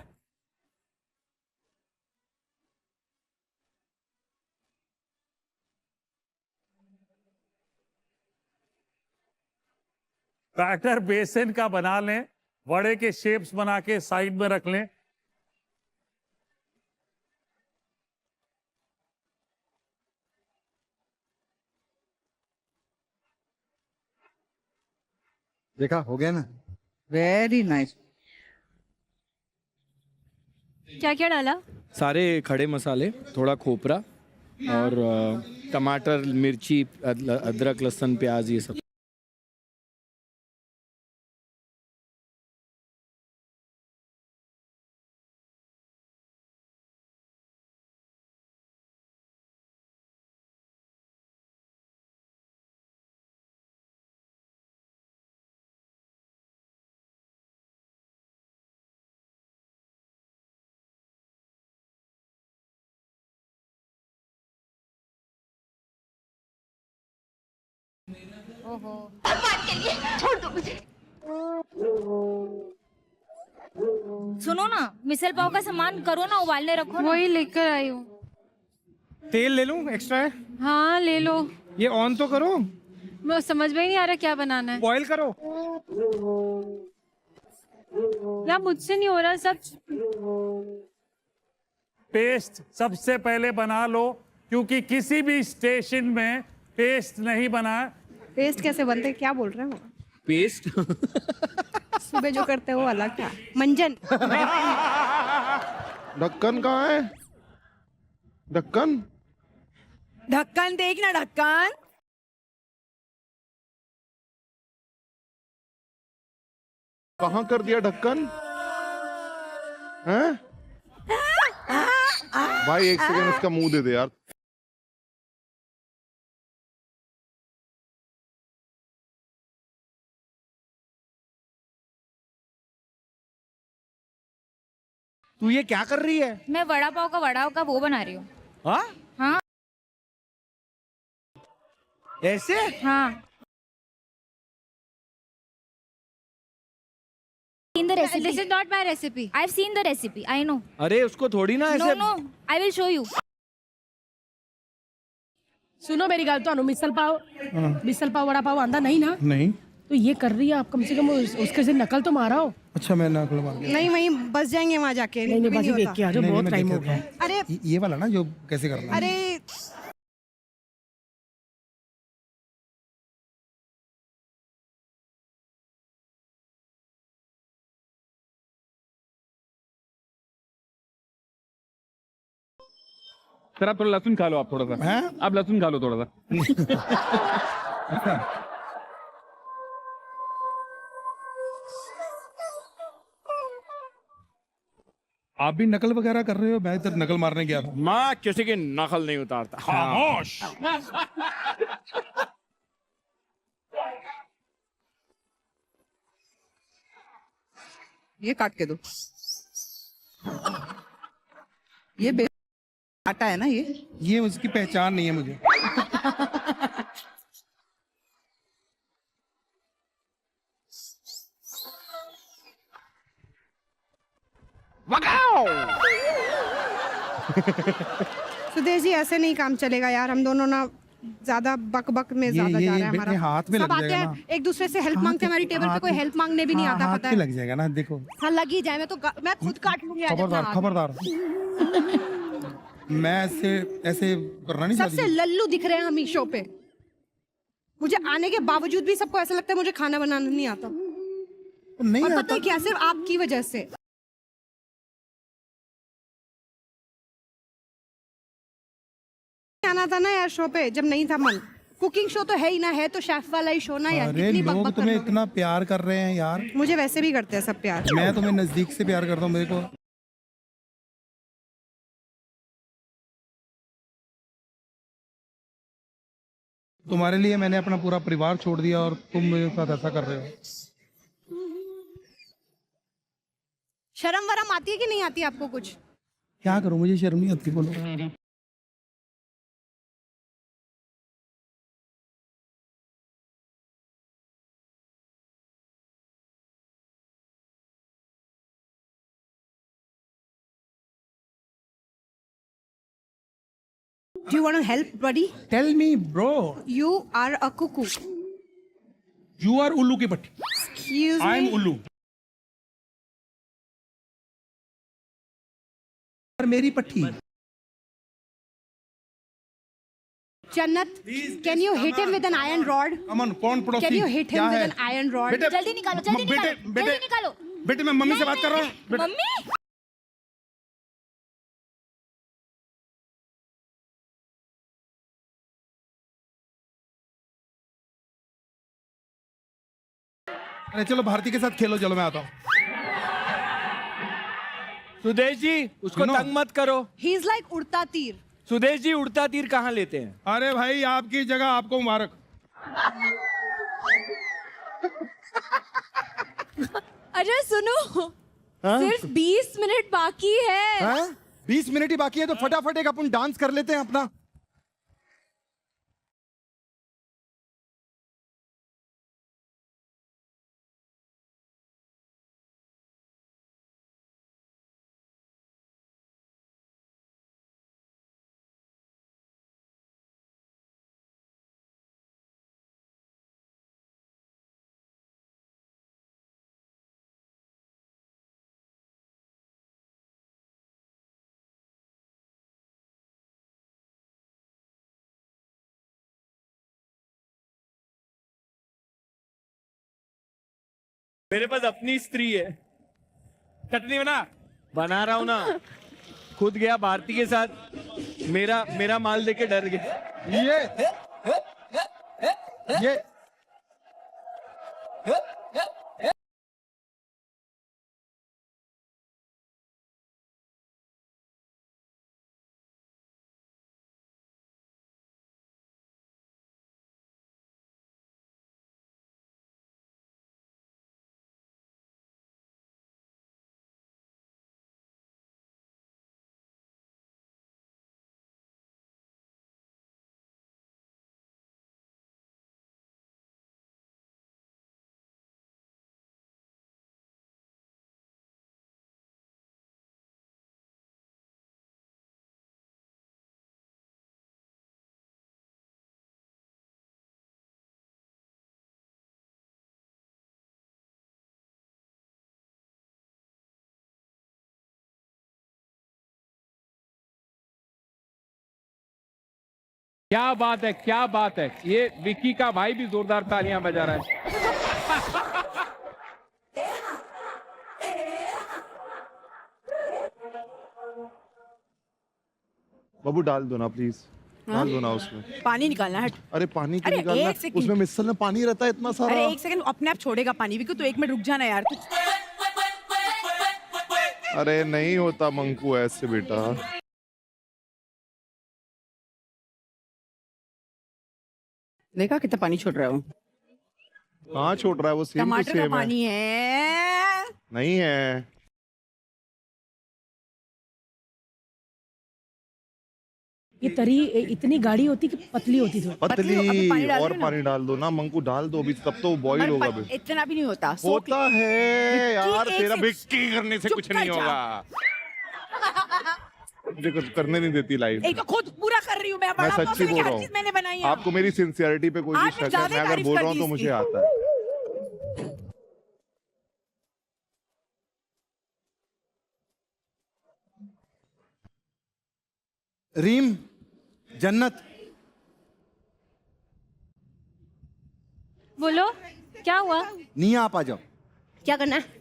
बैटर बेसन का बना लें, वड़े के शेप्स बना के साइड में रख लें। देखा, हो गया ना? Very nice. क्या क्या डाला? सारे खड़े मसाले, थोड़ा खोपरा और टमाटर, मिर्ची, अदरक, लहसुन, प्याज, ये सब। ओहो, छोड़ दो मुझे। सुनो ना, मिसल पाव का सामान करो ना, उबालने रखो ना। वही लेकर आई हूँ। तेल ले लूं एक्स्ट्रा है? हाँ ले लो। ये ऑन तो करो। मैं समझ में ही नहीं आ रहा क्या बनाना है। बॉईल करो। यार मुझसे नहीं हो रहा सब। पेस्ट सबसे पहले बना लो, क्योंकि किसी भी स्टेशन में पेस्ट नहीं बना। पेस्ट कैसे बनते हैं? क्या बोल रहे हो? पेस्ट सुबह जो करते हो वो अलग था। मंजन। ढक्कन कहाँ है? ढक्कन ढक्कन देख ना, ढक्कन। कहाँ कर दिया ढक्कन? हैं? भाई एक सेकंड इसका मुंह दे दे यार। तू ये क्या कर रही है? मैं वड़ा पाव का वो बना रही हूँ। हाँ? हाँ ऐसे? हाँ। This is not my recipe. I've seen the recipe. I know. अरे उसको थोड़ी ना No, ऐसे। no. I will show you. सुनो मेरी गल, तो मिसल पाव वड़ा पाव आंदा नहीं ना? नहीं। तो ये कर रही है, आप कम से कम उसके से नकल तो मारा हो। अच्छा मैं नकल मार गया। नहीं वहीं बस जाएंगे वहां जाके। नहीं नहीं भी बाजी नहीं देख होता। के आ जाओ, नहीं, बहुत मैं टाइम देख हो लेता गया हूँ। है। अरे ये वाला ना जो कैसे करना है। अरे सर आप थोड़ा लहसुन खा लो, आप थोड़ा सा। हैं? आप लहसुन खा लो थोड़ा सा। आप भी नकल वगैरह कर रहे हो? मैं इधर नकल मारने गया था। मैं किसी की नकल नहीं उतारता। खामोश। ये काट के दो। ये आटा है ना ये उसकी पहचान नहीं है मुझे। सुदेश जी ऐसे नहीं काम चलेगा यार। हम दोनों ना ज्यादा बक बक में ज्यादा जा रहा है हमारा। हाथ में सब लग आते जाएगा हैं एक दूसरे से हेल्प मांगते हैं। हमारी टेबल पे कोई हेल्प मांगने भी नहीं आता, हाथ पता पे है। लग जाएगा ना, देखो। हाँ लग ही जाए। मैं खुद काट लूंगी आज अपना खबरदार हाथ। खबरदार। मैं ऐसे ऐसे करना नहीं सबसे चाहती। लल्लू दिख रहे हैं हम इस शो पे। मुझे आने के बावजूद भी सबको ऐसा लगता है मुझे खाना बनाना नहीं आता। नहीं और आता। पता है क्या, सिर्फ आपकी वजह से। आना था ना यार शो पे जब नहीं था मन। कुकिंग शो तो है ही ना, है तो शेफ वाला ही शो ना यार। अरे कितनी लोग बकबक कर तुम्हें लोगे? इतना प्यार कर रहे हैं यार। मुझे वैसे भी करते हैं सब प्यार। मैं तुम्हें नजदीक से प्यार करता हूँ मेरे को। तुम्हारे लिए मैंने अपना पूरा परिवार छोड़ दिया और तुम मेरे साथ ऐसा कर रहे हो। शर्म वरम आती है कि नहीं आती आपको कुछ? क्या करूं, मुझे शर्म नहीं आती। बोलो। Do you want to help, buddy? Tell me bro. You are a cuckoo. You are उल्लू की पट्टी। Excuse I am me. उल्लू। और मेरी पट्टी। Jannat, can you hit him with an iron rod? अमन कौन पड़ोसी? Can you hit क्या him with है? an iron rod? बेटे, जल्दी निकालो, जल्दी बेटे, निकालो, बेटे, जल्दी निकालो। बेटे मैं मम्मी से बात कर रहा हूँ। बेटे, मम्मी अरे चलो भारती के साथ खेलो, चलो मैं आता हूँ। सुदेश जी उसको सुनो। तंग मत करो। He's like उड़ता तीर. सुदेश जी उड़ता तीर कहाँ लेते हैं? अरे भाई आपकी जगह आपको मुबारक। अरे सुनो, सिर्फ 20 मिनट बाकी है। 20 मिनट ही बाकी है तो फटाफट एक अपन डांस कर लेते हैं अपना। मेरे पास अपनी स्त्री है। चटनी बना रहा हूं ना। खुद गया भारती के साथ, मेरा माल देके डर गया। ये क्या बात है, क्या बात है। ये विक्की का भाई भी जोरदार तालियां बजा रहा है। बाबू डाल दो ना प्लीज, डाल दो ना उसमें। पानी निकालना है। अरे पानी क्यों अरे निकालना? एक सेकंड। उसमें मिसल में पानी रहता है इतना सारा। अरे एक सेकंड, अपने आप छोड़ेगा पानी भी, तो एक मिनट रुक जाना यार। अरे नहीं होता मंकू ऐसे बेटा। देखा कितना पानी छोड़ रहा हूँ। कहाँ छोड़ रहा है वो? सेम टू टमाटर का सेम है। पानी है। नहीं है। ये तरी इतनी गाढ़ी होती कि पतली होती थी। पतली। अभी पानी डाल और दो ना। पानी डाल दो ना मंकू, डाल दो अभी, तब तो बॉईल होगा अभी। इतना भी नहीं होता। होता है यार, एक तेरा से- बिक्की करने से चुप कुछ कर नहीं जा। होगा। मुझे कुछ करने नहीं देती लाइफ। एक तो खुद पूरा कर रही हूँ मैं। मैं बड़ा सच्ची बोल रहा हूँ। मैंने बनाई है। आपको मेरी सिंसियरिटी पे कोई भी आपने शक है? ज्यादा मैं अगर तारीफ बोल कर रहा हूँ दी तो मुझे इसकी। आता है। रीम, जन्नत, बोलो क्या हुआ? निया आप आ जाओ। क्या करना है?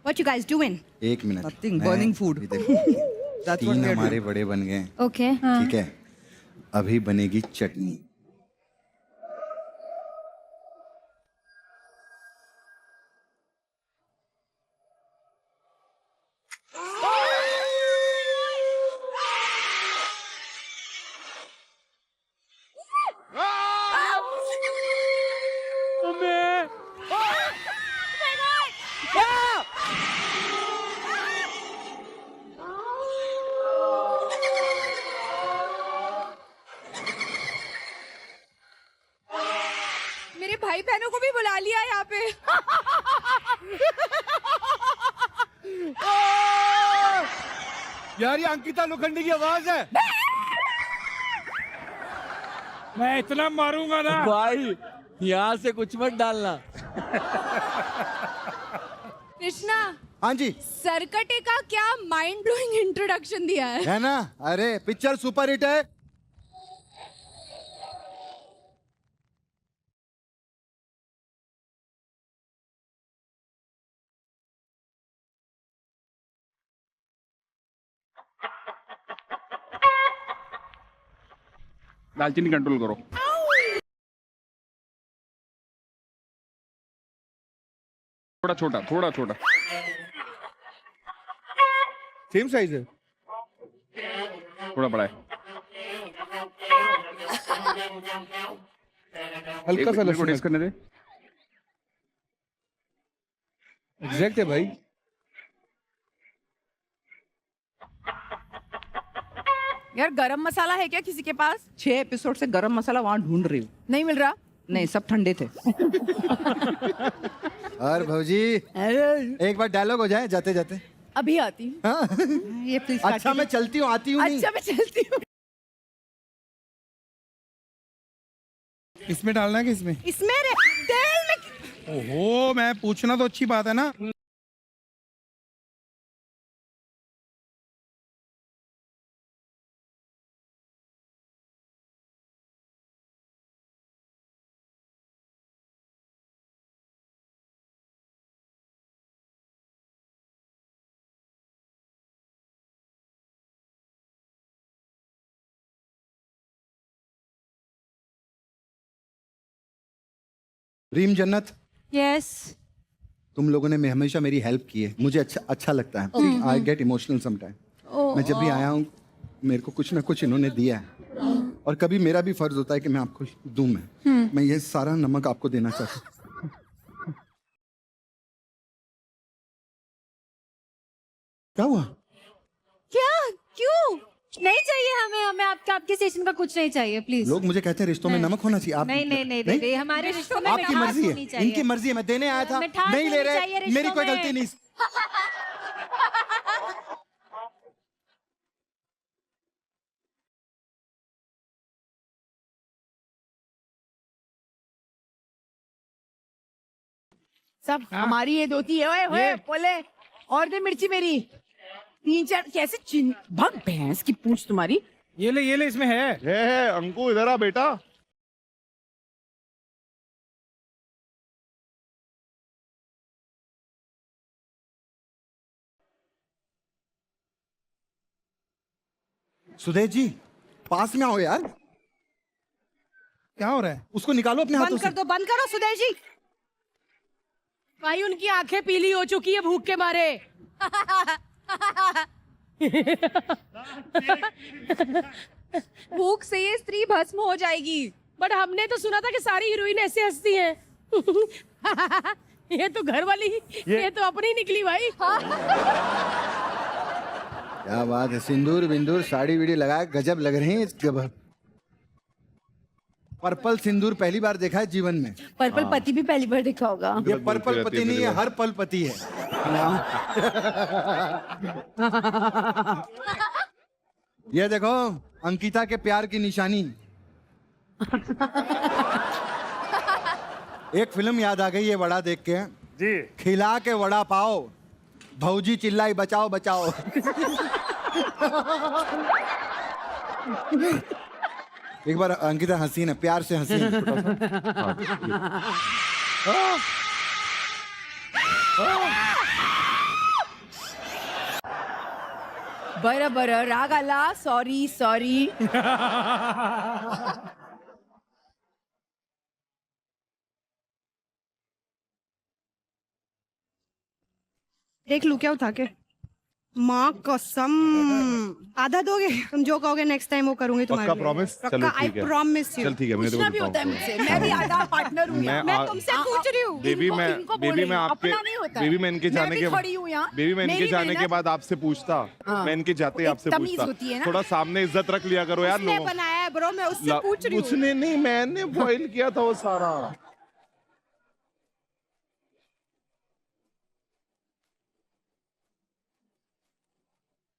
What you guys doing? एक मिनट। Nothing, मैं- burning food. ये देखो, That's what तीन we are हमारे बड़े बन गए। ओके ठीक है, अभी बनेगी चटनी। मेरे भाई बहनों को भी बुला लिया यहाँ पे। यार ये अंकिता लोखंडे की आवाज है। मैं इतना मारूंगा ना भाई यहाँ से कुछ मत डालना। कृष्णा, हाँ जी, सरकटे का क्या माइंड ब्लोइंग इंट्रोडक्शन दिया है। है ना? अरे पिक्चर सुपर हिट है। दालचीनी कंट्रोल करो। थोड़ा छोटा, थोड़ा छोटा। सेम साइज है। थोड़ा बड़ा है। हल्का सा मेरे को लहसुन टेस्ट करने दे। एग्जैक्ट है भाई। यार गरम मसाला है क्या किसी के पास? 6 एपिसोड से गरम मसाला वहाँ ढूंढ रही हूँ, नहीं मिल रहा। नहीं, सब ठंडे थे। और भौजी एक बार डायलॉग हो जाए जाते जाते। अभी आती हूँ। हाँ? ये प्लीज। अच्छा मैं चलती हूँ, आती हूँ नहीं। अच्छा मैं चलती हूँ। इसमें डालना है कि इसमें? इसमें तेल में। ओहो, मैं पूछना तो अच्छी बात है ना। रीम, जन्नत, यस तुम लोगों ने हमेशा मेरी हेल्प की है, मुझे अच्छा लगता है। I get emotional sometime. मैं जब भी आया हूँ मेरे को कुछ ना कुछ इन्होंने दिया है, और कभी मेरा भी फर्ज होता है कि मैं आपको दूं। मैं ये सारा नमक आपको देना चाहता हूँ। क्या हुआ? क्या? क्यों नहीं चाहिए हमें? हमें आपके स्टेशन का कुछ नहीं चाहिए प्लीज। लोग मुझे कहते हैं रिश्तों में नमक होना चाहिए। आप नहीं नहीं नहीं नहीं, हमारे रिश्तों में आपकी मिठास मर्जी होनी है, चाहिए। इनकी मर्जी है। मैं देने आया था, मिठास नहीं ले होनी चाहिए रहे, रिश्तों मेरी कोई में। गलती नहीं। सब हमारी ये धोती है। ओए ओए बोले और दे मिर्ची मेरी। 3-4 कैसे चिन भग भैंस की पूंछ तुम्हारी। ये ले इसमें है अंकु इधर आ बेटा। सुदेश जी पास में आओ यार। क्या हो रहा है? उसको निकालो अपने हाथों बंद से। कर दो, बंद करो सुदेश जी। भाई उनकी आंखें पीली हो चुकी है भूख के मारे। भूख से ये स्त्री भस्म हो जाएगी। बट हमने तो सुना था कि सारी हीरोइन ऐसे हंसती हैं। ये तो घर वाली, ये तो अपनी निकली भाई। क्या बात है, सिंदूर बिंदूर साड़ी वीड़ी लगाए गजब लग रही है। जब पर्पल सिंदूर पहली बार देखा है जीवन में। पर्पल पति भी पहली बार देखा होगा। ये पर्पल पति नहीं है, हर पल पति है। ये देखो अंकिता के प्यार की निशानी। एक फिल्म याद आ गई ये वड़ा देख के जी। खिला के वड़ा पाओ, भौजी चिल्लाई बचाओ बचाओ। एक बार अंकिता हंसी ना, प्यार से हंसी। बरं बरं, राग आला, सॉरी सॉरी। देख लू क्या उठा के? माँ कसम। आधा दोगे? तुम जो कहोगे नेक्स्ट टाइम वो करूंगी तुम्हारे पक्का प्रॉमिस? चलो आई ठीक है। Promise you. चल ठीक है, मैं पूछना भी होता है मुझसे, मैं भी आधा पार्टनर हूँ यहाँ। मैं तुमसे पूछ रही हूँ। बेबी मैं इनको बोल रही हूँ, आपके अपना नहीं होता है। बेबी मैं इनके मैं जाने भी के खड़ी हूँ यहाँ। बेबी मैं इनके मेरी जाने के मेहनत- बाद आपसे पूछता। हाँ। मैं इनके जाते ही एक आपसे तमीज पूछता। होती है ना। थोड़ा सामने इज्जत रख लिया करो यार उसने लोगों। बनाया है ब्रो, मैं उससे पूछ रही हूँ। उसने नहीं, मैंने बॉईल किया था वो सारा।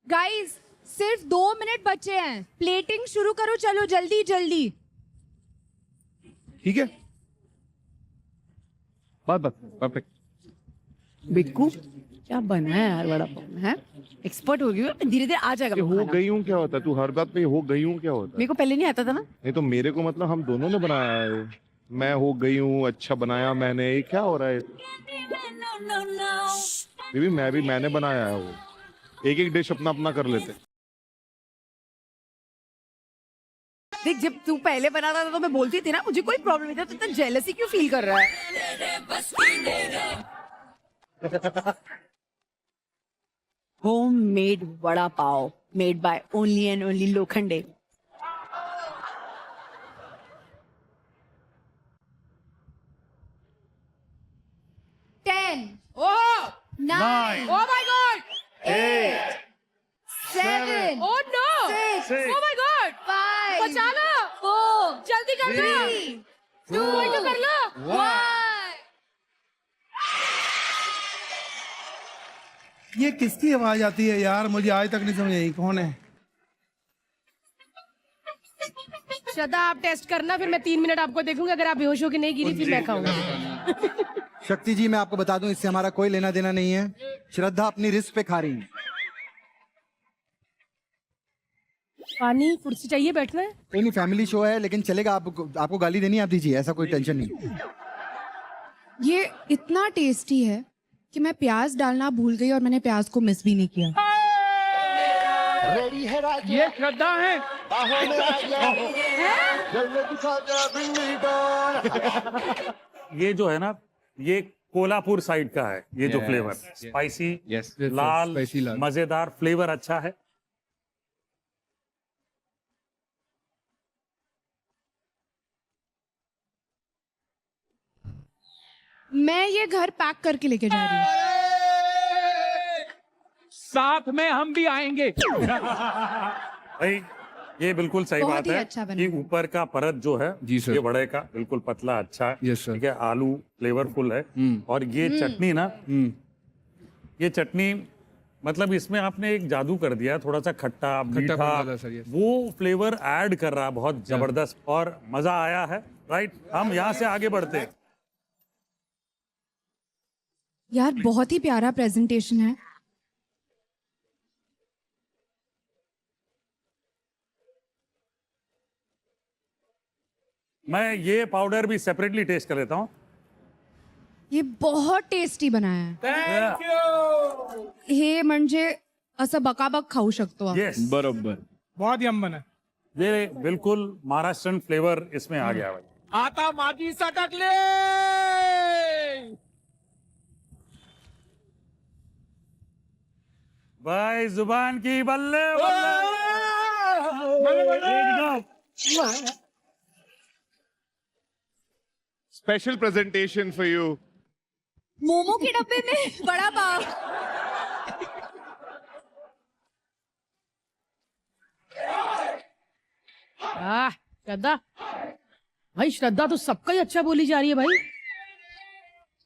गाइस सिर्फ 2 मिनट बचे हैं, प्लेटिंग शुरू करो, चलो जल्दी जल्दी। ठीक है, बस परफेक्ट। बिक्कू क्या बना है यार बड़ा पाव है? एक्सपर्ट हो गई हूँ, धीरे धीरे आ जाएगा वो हो खाना। गई हूँ क्या होता है? तू हर बात पे हो गई हूँ क्या होता है? मेरे को पहले नहीं आता था ना। नहीं तो मेरे को मतलब हम दोनों ने बनाया है। मैं हो गई हूँ, अच्छा बनाया मैंने, ये क्या हो रहा है? बेबी मैंने बनाया है वो। एक एक डिश अपना अपना कर लेते। देख जब तू पहले बनाता था तो मैं बोलती थी ना मुझे कोई प्रॉब्लम नहीं था, तो इतना जेलसी क्यों फील कर रहा है? Home made vada pav made by only and only Lokhande. Oh 9 oh my God 8 7 oh no 6 oh my God 5 बचा लो 4 जल्दी कर लो 2 कोई तो कर लो 1। ये किसकी आवाज आती है यार? मुझे आज तक नहीं समझ आई कौन है। श्रद्धा आप टेस्ट करना, फिर मैं 3 मिनट आपको देखूंगी। अगर आप बेहोश हो के नहीं गिरी फिर मैं खाऊंगा। शक्ति जी मैं आपको बता दूं इससे हमारा कोई लेना देना नहीं है। श्रद्धा अपनी रिस्क पे खा रही है। पानी कुर्सी चाहिए बैठना है? कोई नहीं, फैमिली शो है लेकिन चलेगा। आपको गाली देनी आप दीजिए, ऐसा कोई टेंशन नहीं। ये इतना टेस्टी है कि मैं प्याज डालना भूल गई और मैंने प्याज को मिस भी नहीं किया। ये श्रद्धा है। ये जो है ना, ये कोल्हापुर साइड का है। ये जो फ्लेवर स्पाइसी, लाल, मजेदार फ्लेवर अच्छा है। मैं ये घर पैक करके लेके जा रही हूँ। साथ में हम भी आएंगे। भाई ये बिल्कुल सही बहुत बात ही है अच्छा बना कि है। ऊपर का परत जो है जी सर। ये वड़े का बिल्कुल पतला अच्छा है। Yes sir. ठीक है, आलू फ्लेवरफुल है। और ये चटनी ना, ये चटनी मतलब इसमें आपने एक जादू कर दिया। थोड़ा सा खट्टा मीठा ज्यादा सर, yes। वो फ्लेवर ऐड कर रहा है बहुत जबरदस्त, और मजा आया है। राइट, हम यहाँ से आगे बढ़ते हैं। यार बहुत ही प्यारा प्रेजेंटेशन है। मैं ये पाउडर भी सेपरेटली टेस्ट कर लेता हूँ। ये बहुत टेस्टी बनाया है। हे म्हणजे असं बकाबक खाऊ शकतो आपण. यस, बरोबर. बहुत यम बना है. ये बिल्कुल महाराष्ट्रन फ्लेवर इसमें आ गया भाई. आता माझी सटकले. भाई जुबान की बल्ले एकदम. Special presentation for you. Momo के डब्बे में बड़ा पाव. श्रद्धा भाई, श्रद्धा तो सबका ही अच्छा बोली जा रही है भाई.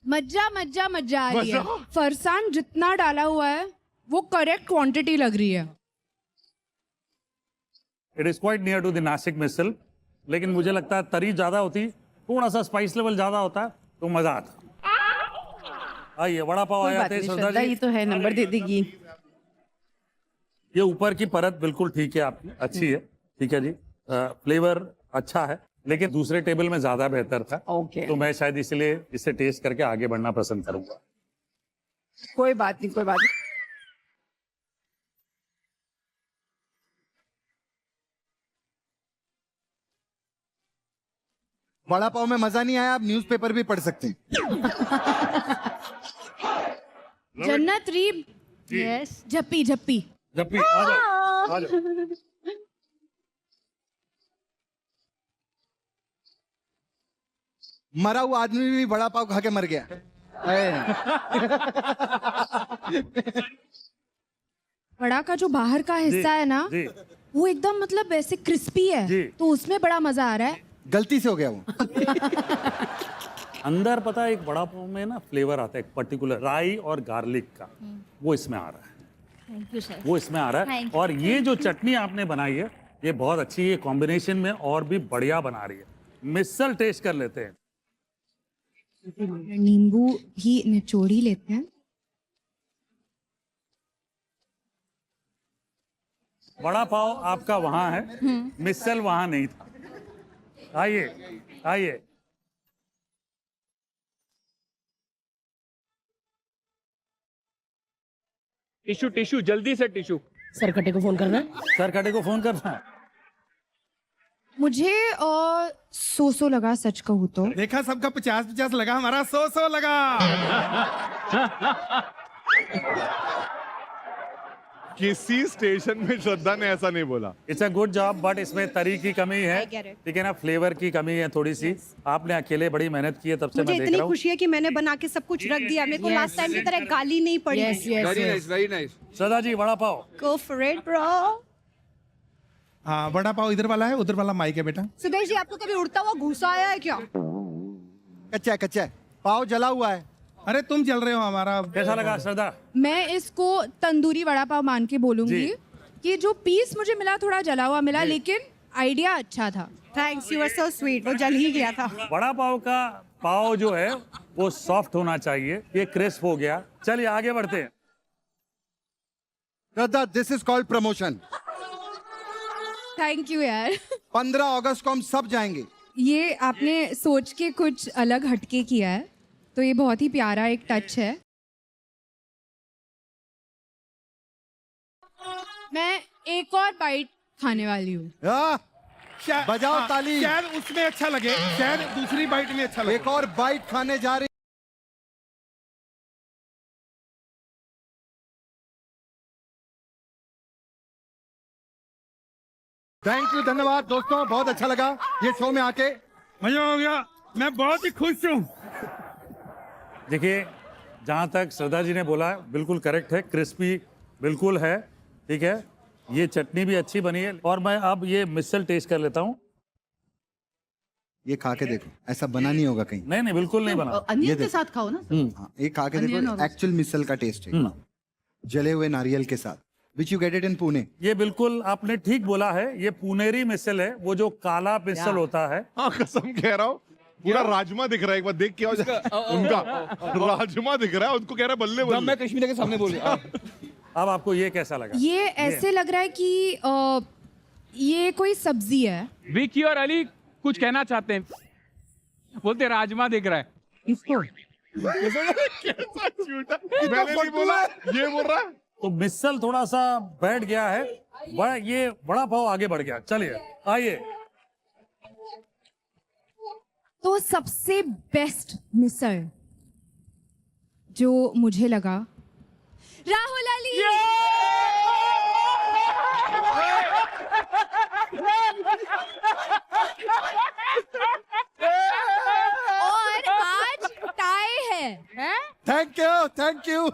मज्जा मज्जा मज्जा आ रही है. फरसान जितना डाला हुआ है वो करेक्ट क्वांटिटी लग रही है. It is quite near to the Nashik misal, लेकिन मुझे लगता है तरी ज्यादा होती, थोड़ा सा स्पाइस लेवल ज्यादा होता तो मजा आता. आइए वड़ा पाव कोई आया बात थे नहीं, श्रद्धा श्रद्धा जी. ये तो है, नंबर दे देगी. ये ऊपर की परत बिल्कुल ठीक है आपकी, अच्छी है, ठीक है जी. फ्लेवर अच्छा है, लेकिन दूसरे टेबल में ज्यादा बेहतर था. ओके. तो मैं शायद इसलिए इसे टेस्ट करके आगे बढ़ना पसंद करूंगा. कोई बात नहीं, कोई बात नहीं. वड़ा पाव में मजा नहीं आया, आप न्यूज़पेपर भी पढ़ सकते हैं. जन्नत रीब. यस. झप्पी झप्पी. जब भी आ जाओ, आ जाओ. मरा हुआ आदमी भी वड़ा पाव खा के मर गया. वड़ा का जो बाहर का हिस्सा है ना, जी. वो एकदम मतलब ऐसे क्रिस्पी है. जी. तो उसमें बड़ा मजा आ रहा है. गलती से हो गया वो. अंदर पता है एक वड़ा पाव में ना फ्लेवर आता है, एक पर्टिकुलर राई और गार्लिक का, वो इसमें आ रहा है. Thank you sir. वो इसमें आ रहा है. Thank you. और ये जो चटनी आपने बनाई है ये बहुत अच्छी है, कॉम्बिनेशन में और भी बढ़िया बना रही है. मिसल टेस्ट कर लेते हैं. नींबू ही निचोड़ ही लेते हैं. वड़ा पाव आपका वहां है, मिसल वहां नहीं था. आइए आइए. टिश्यू टिश्यू जल्दी से टिश्यू. सरकटे को फोन करना है. सर कटे को फोन करना है. मुझे सो लगा, सच कहूँ तो. देखा, सबका 50-50 लगा, हमारा 100 लगा. किसी स्टेशन में श्रद्धा ने ऐसा नहीं बोला. It's a good job, but इसमें तरी की कमी है, ठीक है ना, फ्लेवर की कमी है थोड़ी सी. आपने अकेले बड़ी मेहनत की है, तब से मुझे मैं देख इतनी रहा हूँ. खुशी है कि मैंने बना के सब कुछ रख दिया. मेरे को लास्ट टाइम की तरह गाली नहीं पड़ी. Yes yes. Very nice. Shraddha ji vada pav. Go for it bro. हाँ, वड़ा पाव इधर वाला है, उधर वाला माइक है बेटा. सुदेश जी, आपको कभी उड़ता हुआ घुसा आया है क्या? कच्चा है, कच्चा है. पाव जला हुआ है. अरे तुम चल रहे हो हमारा. कैसा लगा श्रद्धा? मैं इसको तंदूरी वड़ा पाव मान के बोलूंगी जी. कि जो पीस मुझे मिला थोड़ा जला हुआ मिला, लेकिन आइडिया अच्छा था. Thanks, you are so sweet. वो जल ही गया था. वड़ा पाव का पाव जो है वो सॉफ्ट होना चाहिए, ये क्रिस्प हो गया. चलिए आगे बढ़ते हैं. Shraddha, this is called promotion. Thank you यार. 15 अगस्त को हम सब जाएंगे. ये आपने सोच के कुछ अलग हटके किया है, तो ये बहुत ही प्यारा एक टच है. मैं एक और बाइट खाने वाली हूँ. बजाओ ताली. शायद उसमें अच्छा लगे, शायद दूसरी बाइट में अच्छा लगे. एक और बाइट खाने जा रही. थैंक यू, धन्यवाद दोस्तों, बहुत अच्छा लगा ये शो में आके. मजा हो गया, मैं बहुत ही खुश हूँ. देखिए, जहाँ तक श्रद्धा जी ने बोला बिल्कुल करेक्ट है, क्रिस्पी बिल्कुल है, ठीक है. ये चटनी भी अच्छी बनी है. और मैं अब ये मिसल टेस्ट कर लेता हूँ. ये खा के देखो, ऐसा बना नहीं होगा कहीं. नहीं नहीं, बिल्कुल नहीं बना. अनियन के साथ खाओ ना. हाँ, ये खा के देखो, एक्चुअल मिसल का टेस्ट है, जले हुए नारियल के साथ. Which you get it in Pune. ये बिल्कुल आपने ठीक बोला है, ये पुनेरी मिसल है, वो जो काला मिसल होता है. हाँ, कसम कह रहा हूँ, पूरा राजमा दिख रहा है. एक बार देख के आओ. उनका राजमा दिख रहा है, उसको कह रहा है बल्ले बल्ले. मैं कश्मीर के सामने बोल रहा. अब आपको ये कैसा लगा? ये ऐसे लग रहा है कि ये कोई सब्जी है. विकी और अली कुछ कहना चाहते हैं? बोलते राजमा दिख रहा है कैसा झूठा, मैंने नहीं बोला, ये बोल रहा है। तो मिसल थोड़ा सा बैठ गया है, ये बड़ा पाव आगे बढ़ गया। चलिए आइए। तो सबसे बेस्ट मिसल जो मुझे लगा, राहुल अली। और आज टाई है? Thank you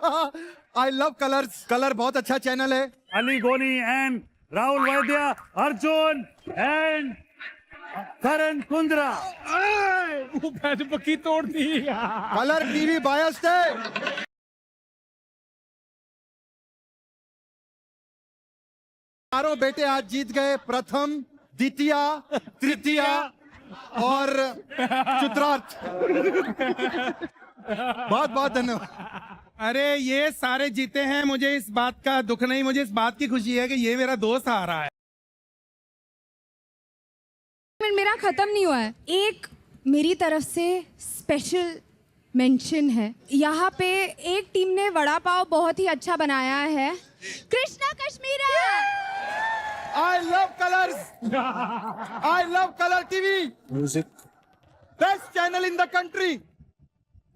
I love colours. Colour बहुत अच्छा चैनल है। अली गोनी एंड राहुल वैद्य, अर्जुन एंड करण कुंद्रा। पक्की तोड़ दी। कलर टीवी बायस्ड है। चारों बेटे आज जीत गए, प्रथम, द्वितीय, तृतीय और चतुर्थार्थ। बहुत बहुत धन्यवाद। अरे ये सारे जीते हैं, मुझे इस बात का दुख नहीं, मुझे इस बात की खुशी है कि ये मेरा दोस्त आ रहा है। मेरा खत्म नहीं हुआ है। एक मेरी तरफ से स्पेशल मेंशन है। यहाँ पे एक टीम ने वड़ा पाव बहुत ही अच्छा बनाया है, Krishna Kashmira. I love Colors, I love Colors TV, music, best channel in the country.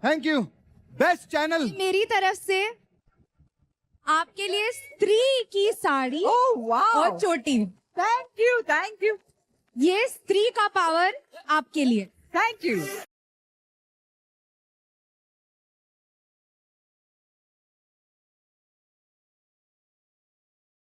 Thank you, best channel. मेरी तरफ से आपके लिए स्त्री की साड़ी और चोटी। थैंक यू, थैंक यू, ये स्त्री का पावर आपके लिए। Thank you.